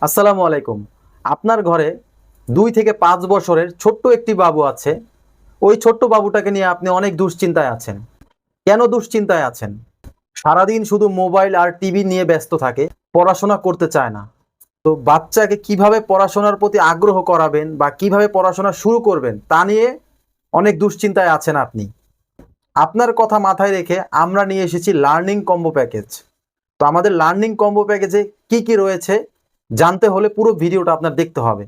আসসালামু আলাইকুম। আপনার ঘরে 2 থেকে 5 বছরের ছোট্ট একটি বাবু আছে। ওই ছোট্ট বাবুটাকে নিয়ে আপনি অনেক দুশ্চিন্তায় আছেন। কেন দুশ্চিন্তায় আছেন? সারাদিন শুধু মোবাইল আর টিভি নিয়ে ব্যস্ত থাকে, পড়াশোনা করতে চায় না। তো বাচ্চাকে কিভাবে পড়াশোনার প্রতি আগ্রহ করাবেন বা কিভাবে পড়াশোনা শুরু করবেন তা নিয়ে অনেক দুশ্চিন্তায় আছেন আপনি। আপনার কথা মাথায় রেখে আমরা নিয়ে এসেছি লার্নিং কম্বো প্যাকেজ। তো আমাদের লার্নিং কম্বো প্যাকেজে কি কি রয়েছে জানতে হলে পুরো ভিডিওটা আপনার দেখতে হবে।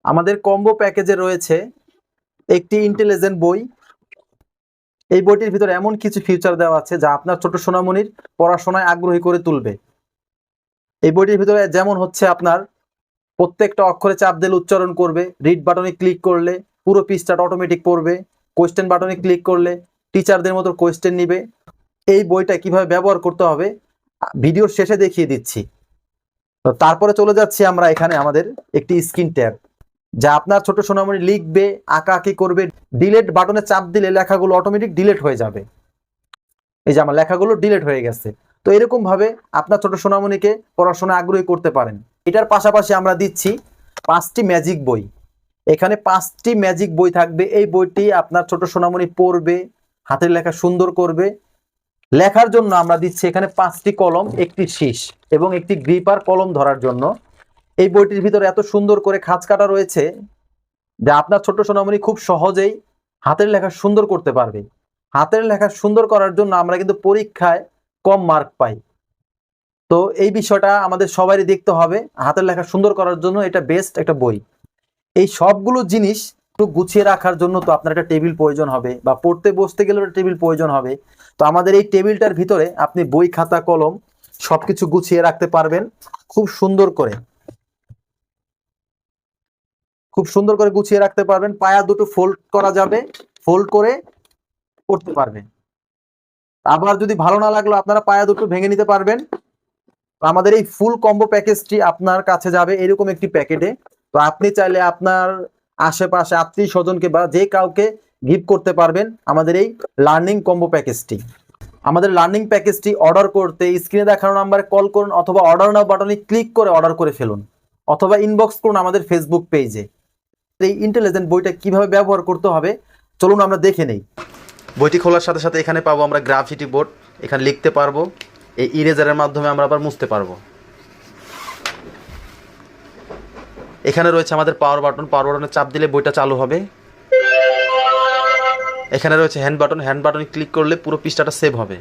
আমাদের কম্বো প্যাকেজে রয়েছে একটি ইন্টেলিজেন্ট বই। এই বইটির ভিতরে এমন কিছু ফিচার দেওয়া আছে যা আপনার ছোট সোনামণির পড়াশোনায় আগ্রহী করে তুলবে। এই বইটির ভিতরে যেমন হচ্ছে আপনার প্রত্যেকটা অক্ষরে চাপ দিলে উচ্চারণ করবে, রিড বাটনে ক্লিক করলে পুরো পৃষ্ঠাটা অটোমেটিক পড়বে, কোয়েশ্চেন বাটনে ক্লিক করলে টিচারদের মতো কোয়েশ্চেন নিবে। এই বইটা কিভাবে ব্যবহার করতে হবে ভিডিওর শেষে দেখিয়ে দিচ্ছি। তো তারপরে চলে যাচ্ছি আমরা এখানে আমাদের একটি স্ক্রিন ট্যাব, যা আপনার ছোট সোনামণি লিখবে, আঁকাআঁকি করবে। ডিলেট বাটনে চাপ দিলে লেখাগুলো অটোমেটিক ডিলেট হয়ে যাবে। এই যে আমার লেখাগুলো ডিলেট হয়ে গেছে। তো এরকম ভাবে আপনার ছোট সোনামণিকে পড়াশোনা আগ্রহী করতে পারেন। এটার পাশাপাশি আমরা দিচ্ছি 5টি ম্যাজিক বই। এখানে 5টি ম্যাজিক বই থাকবে। এই বইটি আপনার ছোট সোনামণি পড়বে, হাতের লেখা সুন্দর করবে। লেখার জন্য আমরা দিচ্ছি এখানে 5টি কলম, একটি শীষ এবং একটি গ্রিপার কলম ধরার জন্য। এই বইটির ভিতরে এত সুন্দর করে খাঁজ কাটা রয়েছে যা আপনার ছোট সোনামণি খুব সহজেই হাতের লেখা সুন্দর করতে পারবে। হাতের লেখা সুন্দর করার জন্য আমরা কিন্তু পরীক্ষায় কম মার্ক পাই। তো এই বিষয়টা আমাদের সবারই দেখতে হবে। হাতের লেখা সুন্দর করার জন্য এটা বেস্ট একটা বই। এই সবগুলো জিনিস একটু গুছিয়ে রাখার জন্য তো আপনার একটা টেবিল প্রয়োজন হবে, বা পড়তে বসতে গেলেও একটা টেবিল প্রয়োজন হবে। তো আমাদের এই টেবিলটার ভিতরে আপনি বই, খাতা, কলম সবকিছু গুছিয়ে রাখতে পারবেন খুব সুন্দর করে। খুব সুন্দর করে গুছিয়ে রাখতে পারবেন। পায়া দুটো ফোল্ড করা যাবে, ফোল্ড করে পড়তে পারবেন। আবার যদি ভালো না লাগলো আপনারা পায়া দুটো ভেঙে নিতে পারবেন। আমাদের এই ফুল কম্বো প্যাকেজটি আপনার কাছে যাবে এরকম একটি প্যাকেটে। তো আপনি চাইলে আপনার আশেপাশে আত্মীয় স্বজনকে বা যে কাউকে গিফট করতে পারবেন আমাদের এই লার্নিং কম্বো প্যাকেজটি। আমাদের লার্নিং প্যাকেজটি অর্ডার করতে স্ক্রিনে দেখানো নাম্বারে কল করুন, অথবা অর্ডার নাও বাটনে ক্লিক করে অর্ডার করে ফেলুন, অথবা ইনবক্স করুন আমাদের ফেসবুক পেজে। এই ইন্টেলিজেন্ট বইটা কিভাবে ব্যবহার করতে হবে চলুন আমরা দেখে নেই। বইটি খোলার সাথে সাথে এখানে পাবো আমরা গ্রাফিটি বোর্ড। এখানে লিখতে পারবো, এই ইরেজারের মাধ্যমে আমরা আবার মুছতে পারবো। এখানে রয়েছে আমাদের পাওয়ার বাটন, পাওয়ার বাটনে চাপ দিলে বইটা চালু হবে। এখানে রয়েছে হ্যান্ড বাটন, হ্যান্ড বাটনে ক্লিক করলে পুরো পৃষ্ঠাটা সেভ হবে।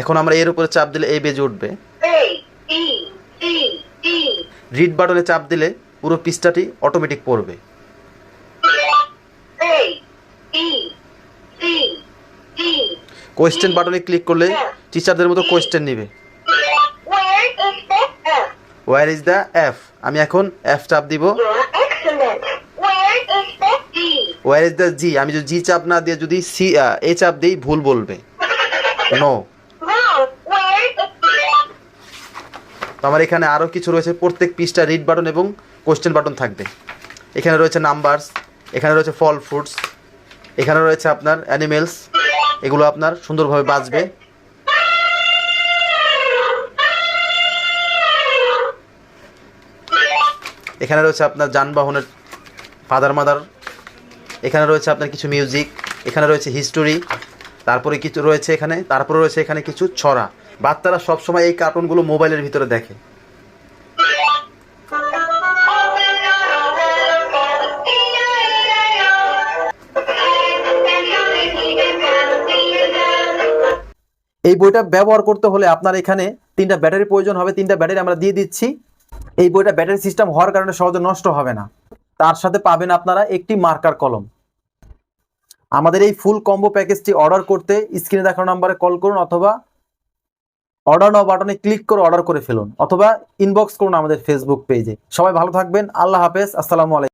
এখন আমরা এর উপরে চাপ দিলে এই বেজে উঠবে। রিড বাটনে চাপ দিলে পুরো পৃষ্ঠাটি অটোমেটিক পড়বে। কোয়েশ্চেন বাটনে ক্লিক করলে টিচারদের মতো কোয়েশ্চেন নিবে। ওয়্যার ইজ দ্য এফ, আমি এখন এফ চাপ দিব। ওয়্যার ইজ দ্য জি, আমি যদি জি চাপ না দিয়ে যদি সি এ চাপ দিই ভুল বলবে, নো। আমার এখানে আরো কিছু রয়েছে, প্রত্যেক পৃষ্ঠা রিড বাটন এবং কোয়েশ্চেন বাটন থাকবে। এখানে রয়েছে নাম্বারস, এখানে রয়েছে ফল ফ্রুটস, এখানে রয়েছে আপনার অ্যানিমেলস, এগুলো আপনার সুন্দরভাবে বাজবে। এখানে রয়েছে আপনার যানবাহনের ফাদার মাদার, এখানে রয়েছে আপনার কিছু মিউজিক, এখানে রয়েছে হিস্টোরি, তারপরে কিছু রয়েছে এখানে, তারপরে রয়েছে এখানে কিছু ছড়া। বাচ্চারা সবসময় এই কার্টুনগুলো মোবাইলের ভিতরে দেখে। এই বইটা ব্যবহার করতে হলে আপনার এখানে 3টা ব্যাটারি প্রয়োজন হবে। 3টা ব্যাটারি আমরা দিয়ে দিচ্ছি। এই বইটা ব্যাটারি সিস্টেম হওয়ার কারণে সহজে নষ্ট হবে না। তার সাথে পাবেন আপনারা একটি মার্কার কলম। আমাদের এই ফুল কম্বো প্যাকেজটি অর্ডার করতে স্ক্রিনে দেখানো নাম্বারে কল করুন, অথবা অর্ডার নাও বাটনে ক্লিক করে অর্ডার করে ফেলুন, অথবা ইনবক্স করুন আমাদের ফেসবুক পেজে। সবাই ভালো থাকবেন। আল্লাহ হাফেজ। আসসালামু আলাইকুম।